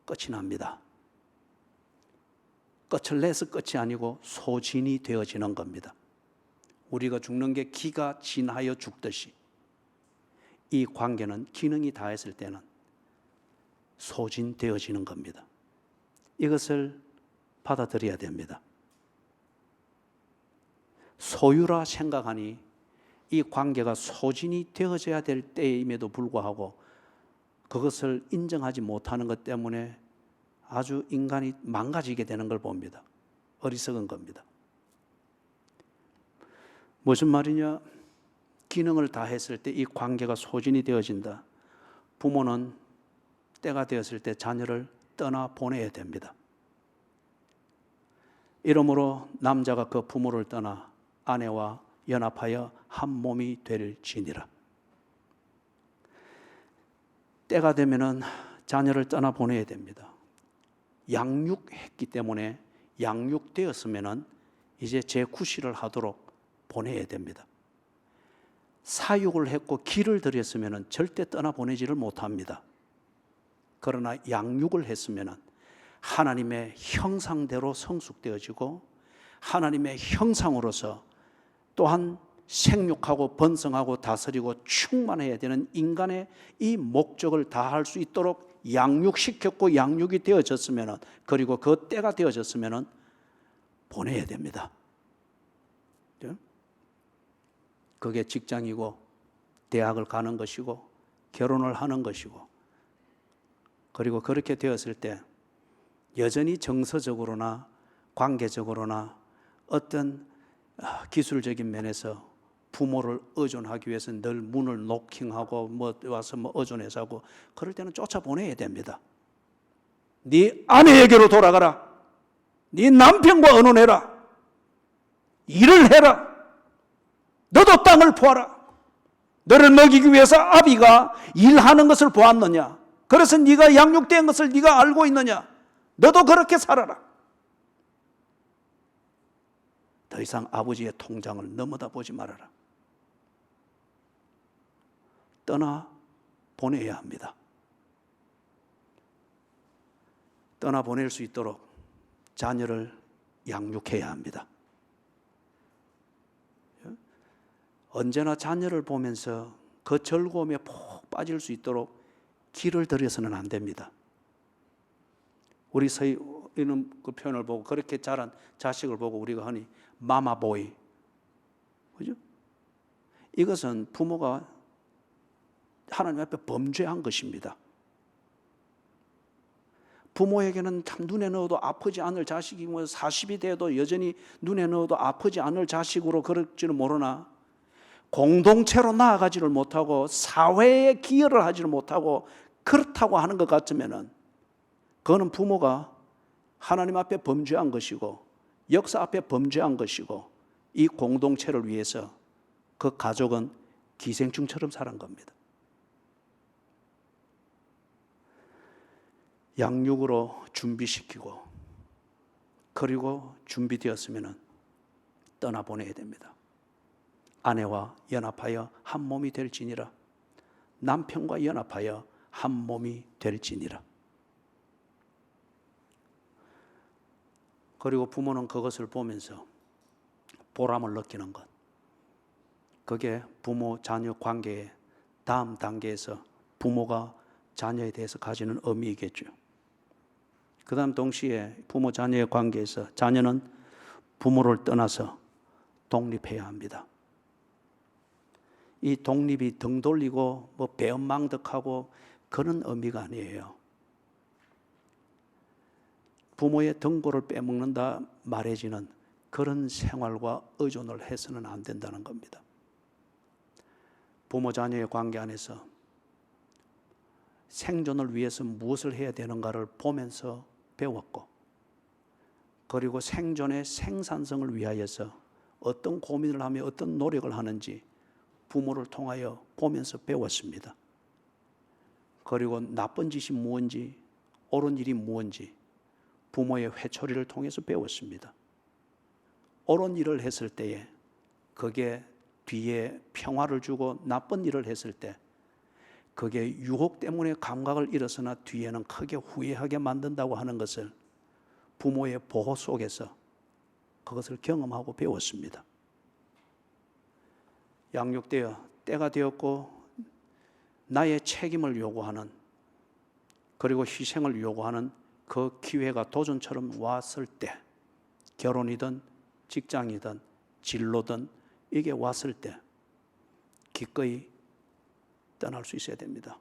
Speaker 1: 끝이 납니다. 끝을 내서 끝이 아니고 소진이 되어지는 겁니다. 우리가 죽는 게 기가 진하여 죽듯이 이 관계는 기능이 다했을 때는 소진되어지는 겁니다. 이것을 받아들여야 됩니다. 소유라 생각하니 이 관계가 소진이 되어져야 될 때임에도 불구하고 그것을 인정하지 못하는 것 때문에 아주 인간이 망가지게 되는 걸 봅니다. 어리석은 겁니다. 무슨 말이냐? 기능을 다했을 때 이 관계가 소진이 되어진다. 부모는 때가 되었을 때 자녀를 떠나보내야 됩니다. 이러므로 남자가 그 부모를 떠나 아내와 연합하여 한 몸이 될지니라. 때가 되면은 자녀를 떠나보내야 됩니다. 양육했기 때문에 양육되었으면은 이제 제9시를 하도록 보내야 됩니다. 사육을 했고 기를 들였으면은 절대 떠나보내지를 못합니다. 그러나 양육을 했으면은 하나님의 형상대로 성숙되어지고 하나님의 형상으로서 또한 생육하고 번성하고 다스리고 충만해야 되는 인간의 이 목적을 다할 수 있도록 양육시켰고 양육이 되어졌으면, 그리고 그 때가 되어졌으면 보내야 됩니다. 그게 직장이고 대학을 가는 것이고 결혼을 하는 것이고, 그리고 그렇게 되었을 때 여전히 정서적으로나 관계적으로나 어떤 기술적인 면에서 부모를 의존하기 위해서 늘 문을 노킹하고 와서 의존해서 하고, 그럴 때는 쫓아보내야 됩니다. 네 아내에게로 돌아가라. 네 남편과 의논해라. 일을 해라. 너도 땅을 포하라. 너를 먹이기 위해서 아비가 일하는 것을 보았느냐? 그래서 네가 양육된 것을 네가 알고 있느냐? 너도 그렇게 살아라. 더 이상 아버지의 통장을 넘어다 보지 말아라. 떠나보내야 합니다. 떠나보낼 수 있도록 자녀를 양육해야 합니다. 언제나 자녀를 보면서 그 즐거움에 푹 빠질 수 있도록 기를 들여서는 안 됩니다. 우리 서희는 그 표현을 보고, 그렇게 자란 자식을 보고 우리가 흔히 마마보이, 그죠? 이것은 부모가 하나님 앞에 범죄한 것입니다. 부모에게는 참 눈에 넣어도 아프지 않을 자식이 40이 돼도 여전히 눈에 넣어도 아프지 않을 자식으로 그럴지는 모르나, 공동체로 나아가지를 못하고 사회에 기여를 하지를 못하고 그렇다고 하는 것 같으면은 그거는 부모가 하나님 앞에 범죄한 것이고 역사 앞에 범죄한 것이고, 이 공동체를 위해서 그 가족은 기생충처럼 살은 겁니다. 양육으로 준비시키고, 그리고 준비되었으면 떠나보내야 됩니다. 아내와 연합하여 한 몸이 될지니라. 남편과 연합하여 한 몸이 될지니라. 그리고 부모는 그것을 보면서 보람을 느끼는 것, 그게 부모 자녀 관계의 다음 단계에서 부모가 자녀에 대해서 가지는 의미이겠죠. 그 다음 동시에 부모 자녀의 관계에서 자녀는 부모를 떠나서 독립해야 합니다. 이 독립이 등 돌리고 배은망덕하고 그런 의미가 아니에요. 부모의 등골을 빼먹는다 말해지는 그런 생활과 의존을 해서는 안 된다는 겁니다. 부모 자녀의 관계 안에서 생존을 위해서 무엇을 해야 되는가를 보면서 배웠고, 그리고 생존의 생산성을 위하여서 어떤 고민을 하며 어떤 노력을 하는지 부모를 통하여 보면서 배웠습니다. 그리고 나쁜 짓이 무엇인지 옳은 일이 무엇인지 부모의 회초리를 통해서 배웠습니다. 옳은 일을 했을 때에 그게 뒤에 평화를 주고, 나쁜 일을 했을 때 그게 유혹 때문에 감각을 잃어서나 뒤에는 크게 후회하게 만든다고 하는 것을 부모의 보호 속에서 그것을 경험하고 배웠습니다. 양육되어 때가 되었고 나의 책임을 요구하는, 그리고 희생을 요구하는 그 기회가 도전처럼 왔을 때, 결혼이든 직장이든 진로든 이게 왔을 때 기꺼이 떠날 수 있어야 됩니다.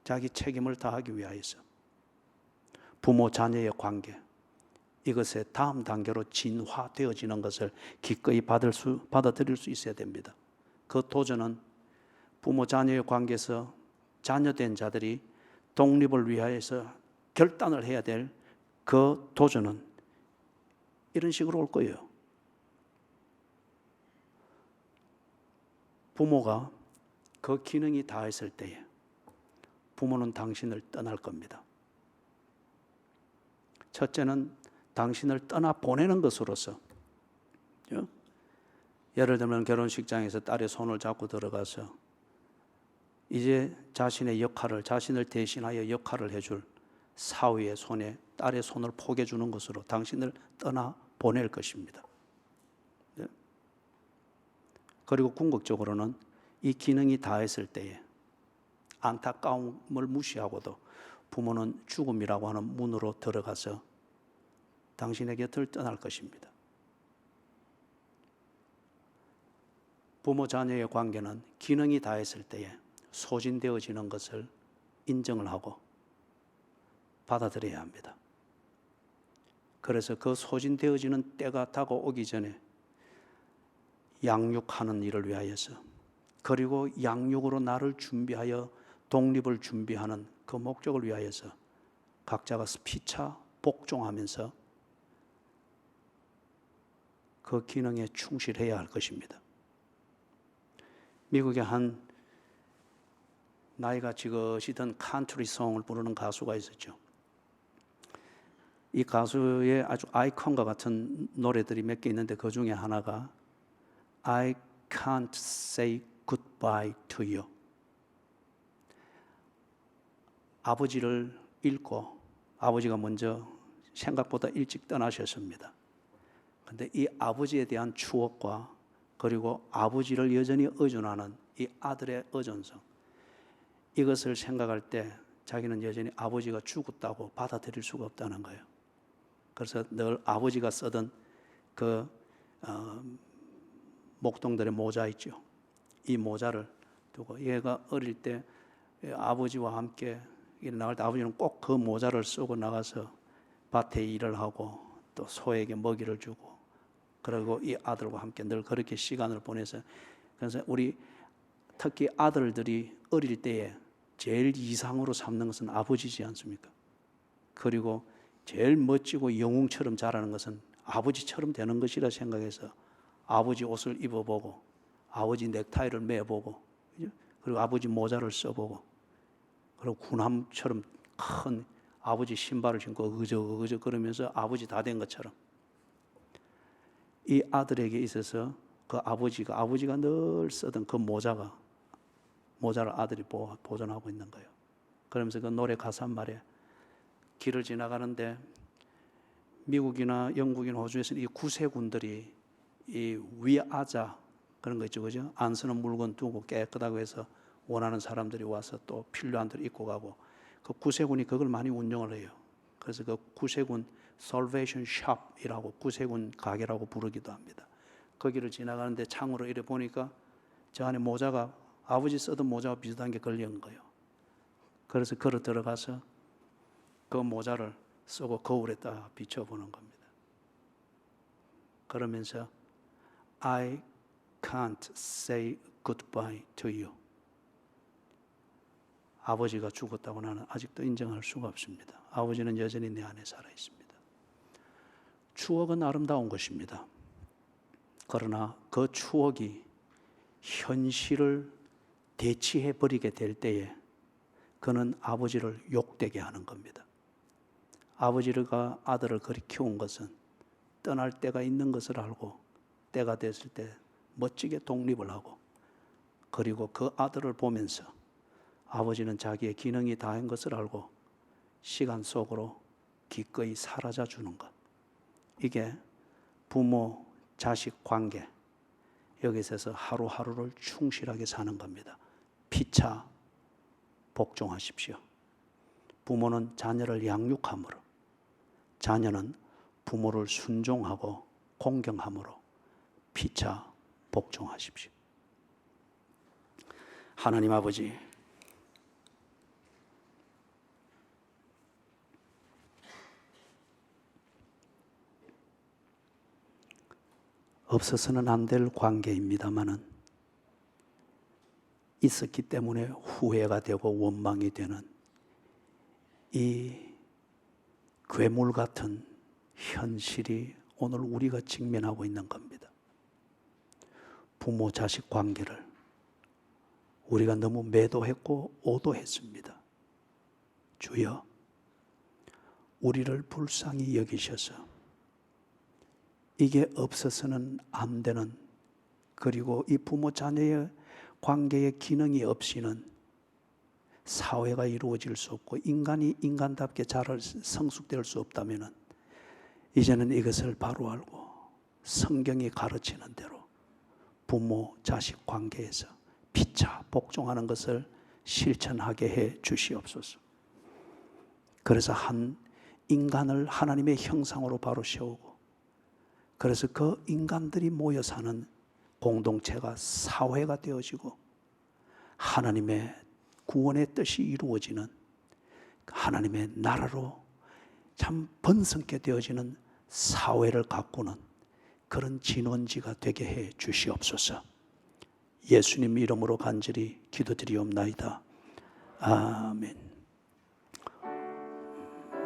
Speaker 1: 자기 책임을 다하기 위하여서. 부모 자녀의 관계, 이것의 다음 단계로 진화되어지는 것을 기꺼이 받아들일 수 있어야 됩니다. 그 도전은 부모 자녀의 관계에서 자녀된 자들이 독립을 위하여서 결단을 해야 될 그 도전은 이런 식으로 올 거예요. 부모가 그 기능이 다했을 때에 부모는 당신을 떠날 겁니다. 첫째는 당신을 떠나 보내는 것으로서, 예를 들면 결혼식장에서 딸의 손을 잡고 들어가서 이제 자신의 역할을, 자신을 대신하여 역할을 해줄 사위의 손에 딸의 손을 포개 주는 것으로 당신을 떠나 보낼 것입니다. 그리고 궁극적으로는 이 기능이 다했을 때에 안타까움을 무시하고도 부모는 죽음이라고 하는 문으로 들어가서 당신의 곁을 떠날 것입니다. 부모 자녀의 관계는 기능이 다했을 때에 소진되어지는 것을 인정을 하고 받아들여야 합니다. 그래서 그 소진되어지는 때가 다가오기 전에 양육하는 일을 위하여서, 그리고 양육으로 나를 준비하여 독립을 준비하는 그 목적을 위하여서 각자가 피차 복종하면서 그 기능에 충실해야 할 것입니다. 미국의 한 나이가 지긋이던 컨트리송을 부르는 가수가 있었죠. 이 가수의 아주 아이콘과 같은 노래들이 몇 개 있는데 그 중에 하나가 I can't say goodbye to you. 아버지를 잃고 아버지가 먼저 생각보다 일찍 떠나셨습니다. 그런데 이 아버지에 대한 추억과 그리고 아버지를 여전히 의존하는 이 아들의 의존성, 이것을 생각할 때 자기는 여전히 아버지가 죽었다고 받아들일 수가 없다는 거예요. 그래서 늘 아버지가 쓰던 그 목동들의 모자 있죠. 이 모자를 두고, 얘가 어릴 때 아버지와 함께 나갈 때 아버지는 꼭 그 모자를 쓰고 나가서 밭에 일을 하고 또 소에게 먹이를 주고, 그리고 이 아들과 함께 늘 그렇게 시간을 보내서, 그래서 우리 특히 아들들이 어릴 때에 제일 이상으로 삼는 것은 아버지지 않습니까? 그리고 제일 멋지고 영웅처럼 자라는 것은 아버지처럼 되는 것이라 생각해서 아버지 옷을 입어보고 아버지 넥타이를 매보고, 그리고 아버지 모자를 써보고, 그리고 군함처럼 큰 아버지 신발을 신고 어그저 그러면서 아버지 다 된 것처럼, 이 아들에게 있어서 그 아버지가 늘 쓰던 그 모자를 아들이 보존하고 있는 거예요. 그러면서 그 노래 가사 말에, 길을 지나가는데 미국이나 영국이나 호주에서는 이 구세군들이 이 위아자 그런 거 있죠, 그죠? 안 쓰는 물건 두고 깨끗하고 해서 원하는 사람들이 와서 또 필요한 대로 입고 가고, 그 구세군이 그걸 많이 운영을 해요. 그래서 그 구세군 Salvation Shop이라고, 구세군 가게라고 부르기도 합니다. 거기를 지나가는데 창으로 이래 보니까 저 안에 모자가 아버지 쓰던 모자와 비슷한 게 걸린 거예요. 그래서 걸어 들어가서 그 모자를 쓰고 거울에 딱 비춰보는 겁니다. 그러면서 I can't say goodbye to you. 아버지가 죽었다고 나는 아직도 인정할 수가 없습니다. 아버지는 여전히 내 안에 살아 있습니다. 추억은 아름다운 것입니다. 그러나 그 추억이 현실을 대치해 버리게 될 때에 그는 아버지를 욕되게 하는 겁니다. 아버지가 아들을 그리 키운 것은 떠날 때가 있는 것을 알고 때가 됐을 때 멋지게 독립을 하고, 그리고 그 아들을 보면서 아버지는 자기의 기능이 다한 것을 알고 시간 속으로 기꺼이 사라져 주는 것, 이게 부모 자식 관계, 여기서 하루하루를 충실하게 사는 겁니다. 피차 복종하십시오. 부모는 자녀를 양육함으로, 자녀는 부모를 순종하고 공경함으로 피차 복종하십시오. 하나님 아버지, 없어서는 안 될 관계입니다마는 있었기 때문에 후회가 되고 원망이 되는 이 괴물 같은 현실이 오늘 우리가 직면하고 있는 겁니다. 부모 자식 관계를 우리가 너무 매도했고 오도했습니다. 주여, 우리를 불쌍히 여기셔서 이게 없어서는 안 되는, 그리고 이 부모 자녀의 관계의 기능이 없이는 사회가 이루어질 수 없고 인간이 인간답게 자랄 성숙될 수 없다면 이제는 이것을 바로 알고 성경이 가르치는 대로 부모 자식 관계에서 피차 복종하는 것을 실천하게 해 주시옵소서. 그래서 한 인간을 하나님의 형상으로 바로 세우고, 그래서 그 인간들이 모여 사는 공동체가 사회가 되어지고 하나님의 구원의 뜻이 이루어지는 하나님의 나라로 참 번성케 되어지는 사회를 가꾸는 그런 진원지가 되게 해 주시옵소서. 예수님 이름으로 간절히 기도드리옵나이다. 아멘.